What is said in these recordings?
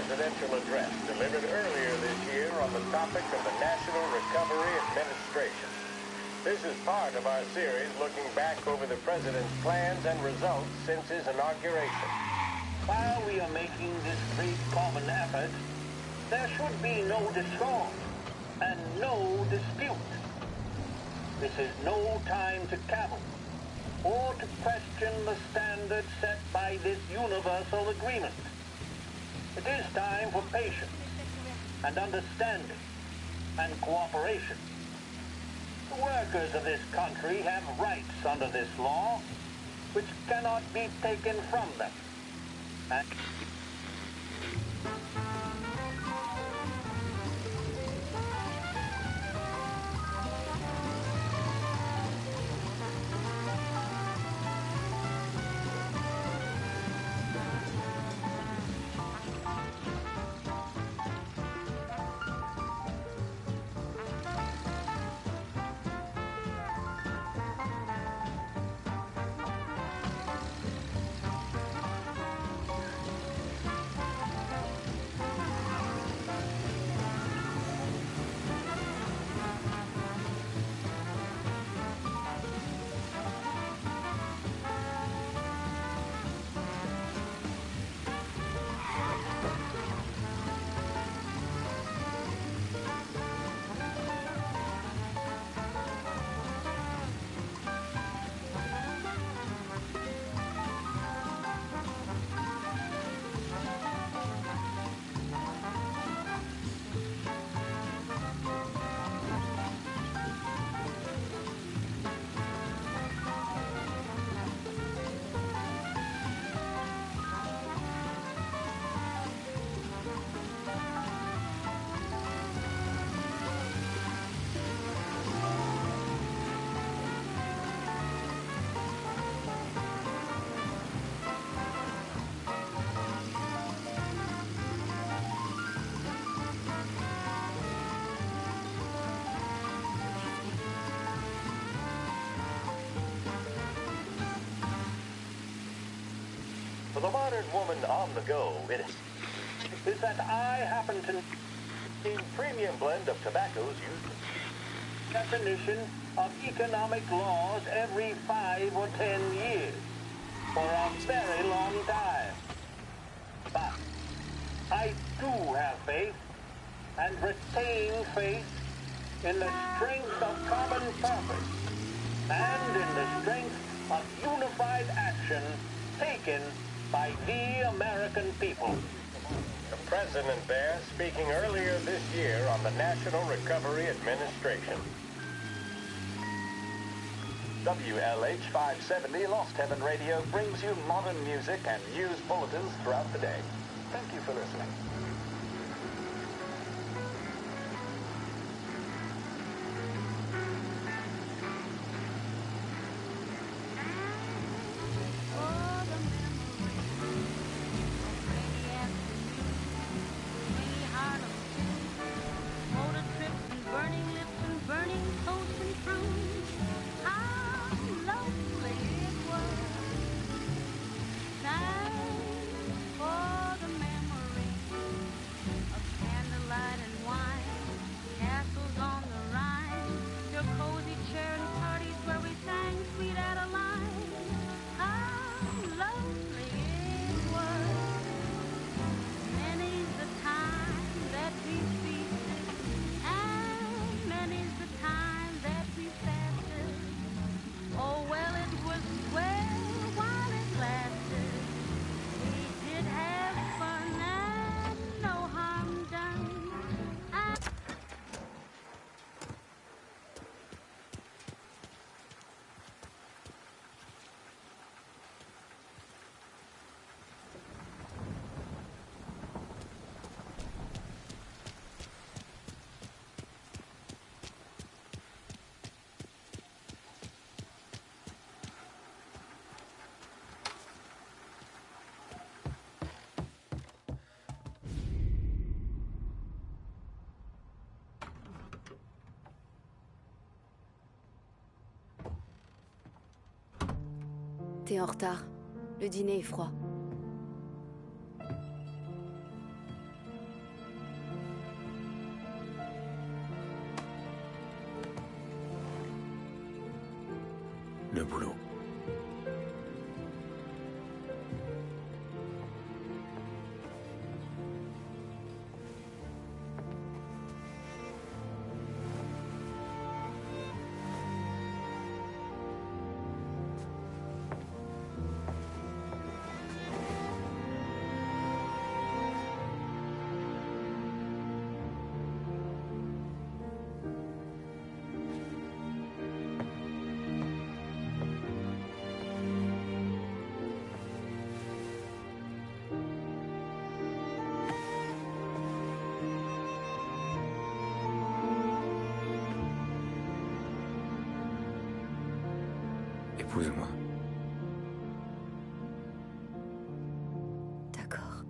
presidential address delivered earlier this year on the topic of the National Recovery Administration. This is part of our series looking back over the president's plans and results since his inauguration. While we are making this great common effort, there should be no discord and no dispute. This is no time to cavil or to question the standards set by this universal agreement. It is time for patience and understanding and cooperation. The workers of this country have rights under this law which cannot be taken from them. And For the modern woman on the go, it is that I happen to need premium blend of tobaccos used. definition of economic laws every 5 or 10 years for a very long time. But I do have faith and retain faith in the strength of common purpose and in the strength of unified action taken by the American people. The president there speaking earlier this year on the National Recovery Administration. WLH 570 Lost Heaven Radio brings you modern music and news bulletins throughout the day. Thank you for listening. T'es en retard. Le dîner est froid. Le boulot. Épouse-moi. D'accord.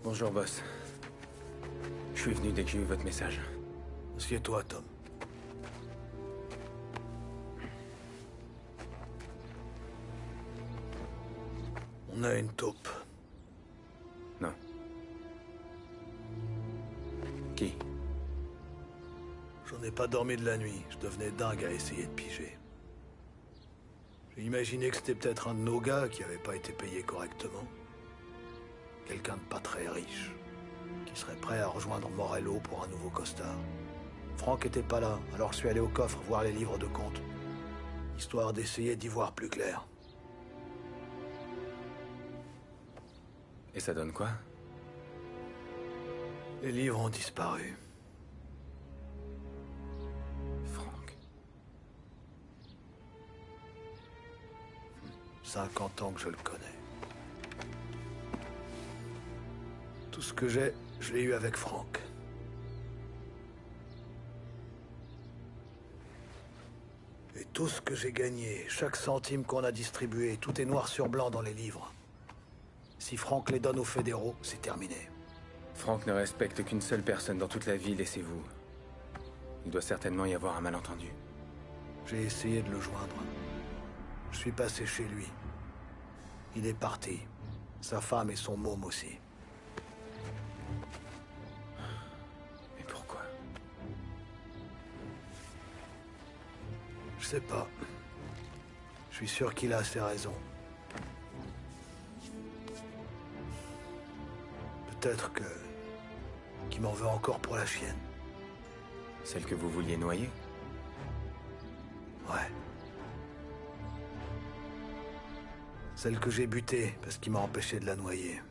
Bonjour, boss. Je suis venu dès que j'ai eu votre message. Assieds-toi, Tom. On a une taupe. Non. Qui? J'en ai pas dormi de la nuit. Je devenais dingue à essayer de piger. J'ai imaginé que c'était peut-être un de nos gars qui avait pas été payé correctement. Quelqu'un de pas très riche, qui serait prêt à rejoindre Morello pour un nouveau costard. Franck était pas là, alors je suis allé au coffre voir les livres de compte, histoire d'essayer d'y voir plus clair. Et ça donne quoi? Les livres ont disparu. Franck. 50 ans que je le connais. Tout ce que j'ai, je l'ai eu avec Franck. Et tout ce que j'ai gagné, chaque centime qu'on a distribué, tout est noir sur blanc dans les livres. Si Franck les donne aux fédéraux, c'est terminé. Franck ne respecte qu'une seule personne dans toute la ville et c'est vous. Il doit certainement y avoir un malentendu. J'ai essayé de le joindre. Je suis passé chez lui. Il est parti. Sa femme et son môme aussi. Mais pourquoi? Je sais pas. Je suis sûr qu'il a ses raisons. peut-être que... qu'il m'en veut encore pour la chienne. Celle que vous vouliez noyer? Ouais. Celle que j'ai butée parce qu'il m'a empêché de la noyer.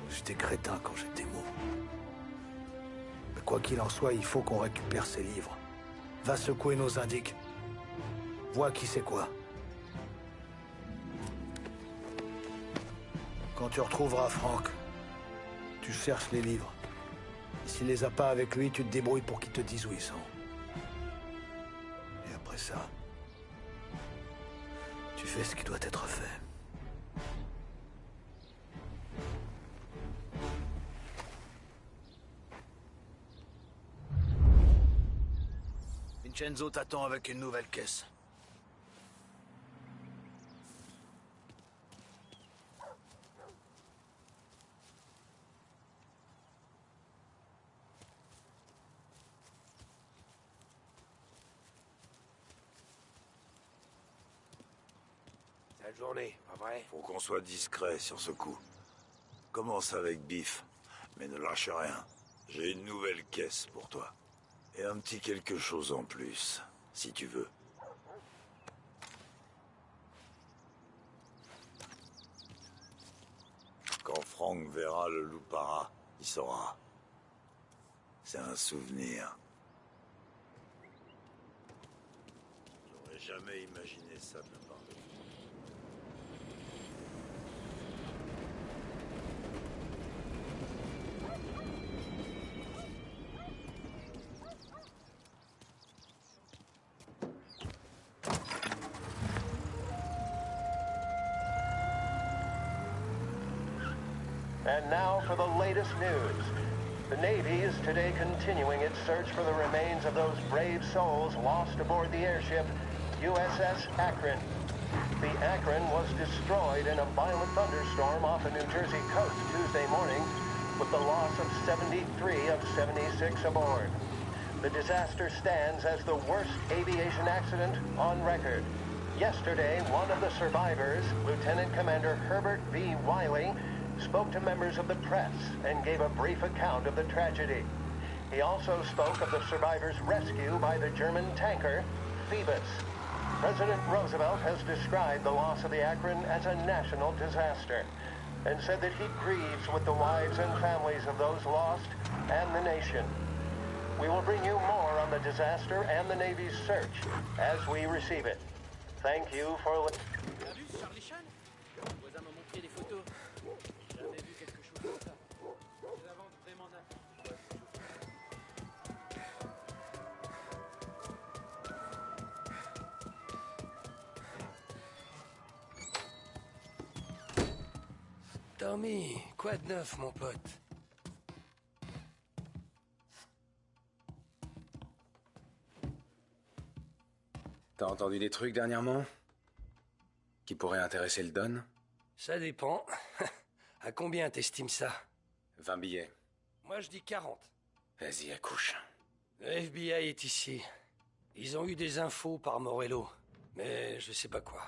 J'étais crétin quand j'étais mot. Mais quoi qu'il en soit, il faut qu'on récupère ces livres. Va secouer nos indices. Vois qui c'est quoi. Quand tu retrouveras Franck, tu cherches les livres. Et s'il les a pas avec lui, tu te débrouilles pour qu'il te dise où ils sont. Et après ça, tu fais ce qui doit être fait. Vincenzo t'attend avec une nouvelle caisse. Belle journée, pas vrai? Faut qu'on soit discret sur ce coup. Commence avec Biff, mais ne lâche rien. J'ai une nouvelle caisse pour toi. Et un petit quelque chose en plus, si tu veux. Quand Franck verra le loup-para, il saura. C'est un souvenir. J'aurais jamais imaginé ça de la part de vous. And now for the latest news. The Navy is today continuing its search for the remains of those brave souls lost aboard the airship USS Akron. The Akron was destroyed in a violent thunderstorm off the New Jersey coast Tuesday morning, with the loss of 73 of 76 aboard. The disaster stands as the worst aviation accident on record. Yesterday, one of the survivors, Lieutenant Commander Herbert V. Wiley, spoke to members of the press and gave a brief account of the tragedy. He also spoke of the survivors' rescue by the German tanker, Phoebus. President Roosevelt has described the loss of the Akron as a national disaster and said that he grieves with the wives and families of those lost and the nation. We will bring you more on the disaster and the Navy's search as we receive it. Thank you for listening. Tommy, quoi de neuf, mon pote? T'as entendu des trucs dernièrement? Qui pourraient intéresser le Don? Ça dépend. À combien t'estimes ça? 20 billets. Moi, je dis 40. Vas-y, accouche. Le FBI est ici. Ils ont eu des infos par Morello, mais je sais pas quoi.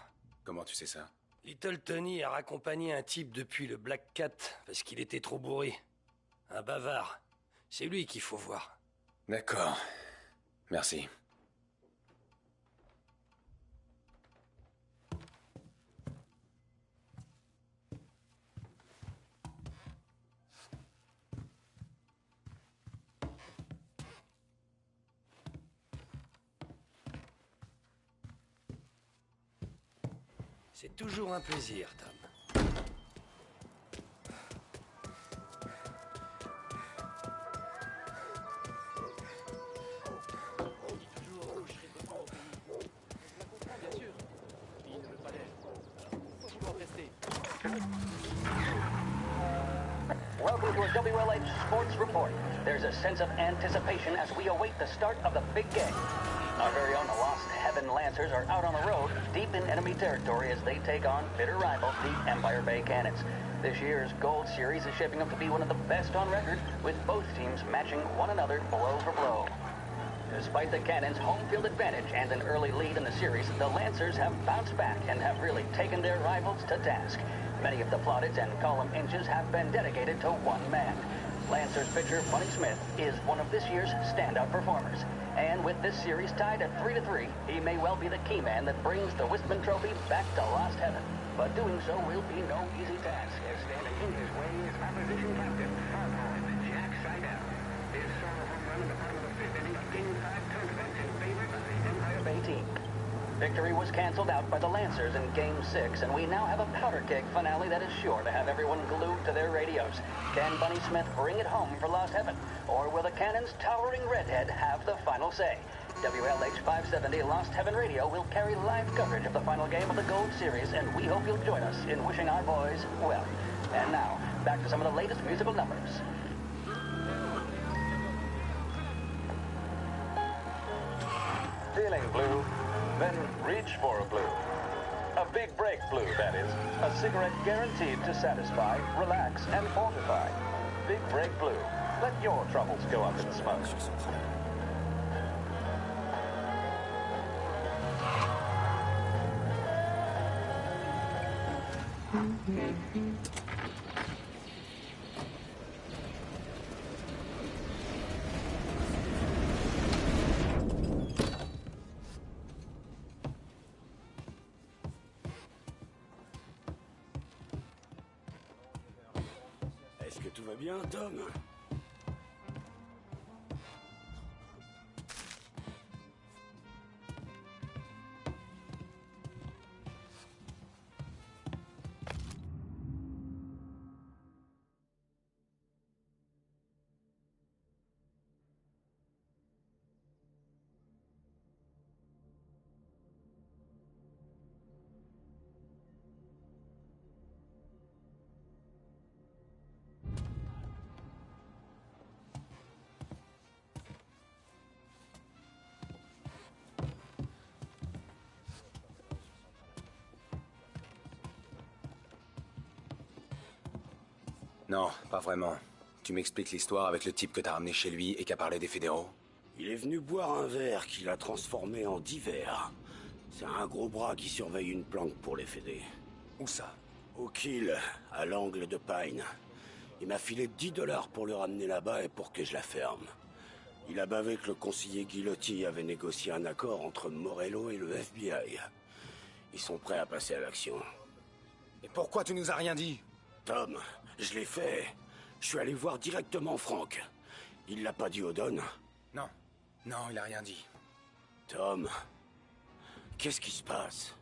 Comment tu sais ça? Little Tony a raccompagné un type depuis le Black Cat parce qu'il était trop bourré. Un bavard. C'est lui qu'il faut voir. D'accord. Merci. C'est toujours un plaisir, Tom. Welcome to a WLH Sports Report. There's a sense of anticipation as we await the start of the big game. Our very own Lost Heaven Lancers are out on the road, deep in enemy territory as they take on bitter rival, the Empire Bay Cannons. This year's Gold Series is shaping up to be one of the best on record, with both teams matching one another blow for blow. Despite the Cannons' home field advantage and an early lead in the series, the Lancers have bounced back and have really taken their rivals to task. Many of the plaudits and column inches have been dedicated to one man. Lancers pitcher Bunny Smith is one of this year's standout performers. And with this series tied at 3-3, he may well be the key man that brings the Wistman Trophy back to Lost Heaven. But doing so will be no easy task, as standing in his way is opposition captain, Foghorn Jack Seidel. His solo home run in the bottom of the fifth inning of Game 5 tournament in favor of the Empire Bay team. Victory was canceled out by the Lancers in Game 6, and we now have a powder keg finale that is sure to have everyone glued to their radios. Can Bunny Smith bring it home for Lost Heaven? Or will the Cannon's towering redhead have the final say? WLH 570 Lost Heaven Radio will carry live coverage of the final game of the Gold Series, and we hope you'll join us in wishing our boys well. And now, back to some of the latest musical numbers. Feeling blue? Then reach for a blue. A big break blue, that is. A cigarette guaranteed to satisfy, relax, and fortify. Big break blue. Let your troubles go up in smoke. Est-ce que tout va bien, Tom? Non, pas vraiment. Tu m'expliques l'histoire avec le type que t'as ramené chez lui et qui a parlé des fédéraux? Il est venu boire un verre qu'il a transformé en 10 verres. C'est un gros bras qui surveille une planque pour les fédés. Où ça? Au kill, à l'angle de Pine. Il m'a filé 10 $ pour le ramener là-bas et pour que je la ferme. Il a bavé que le conseiller Guillotti avait négocié un accord entre Morello et le FBI. Ils sont prêts à passer à l'action. Et pourquoi tu nous as rien dit? Tom, je l'ai fait. Je suis allé voir directement Frank. Il l'a pas dit au Don. Non. Non, il a rien dit. Tom, qu'est-ce qui se passe?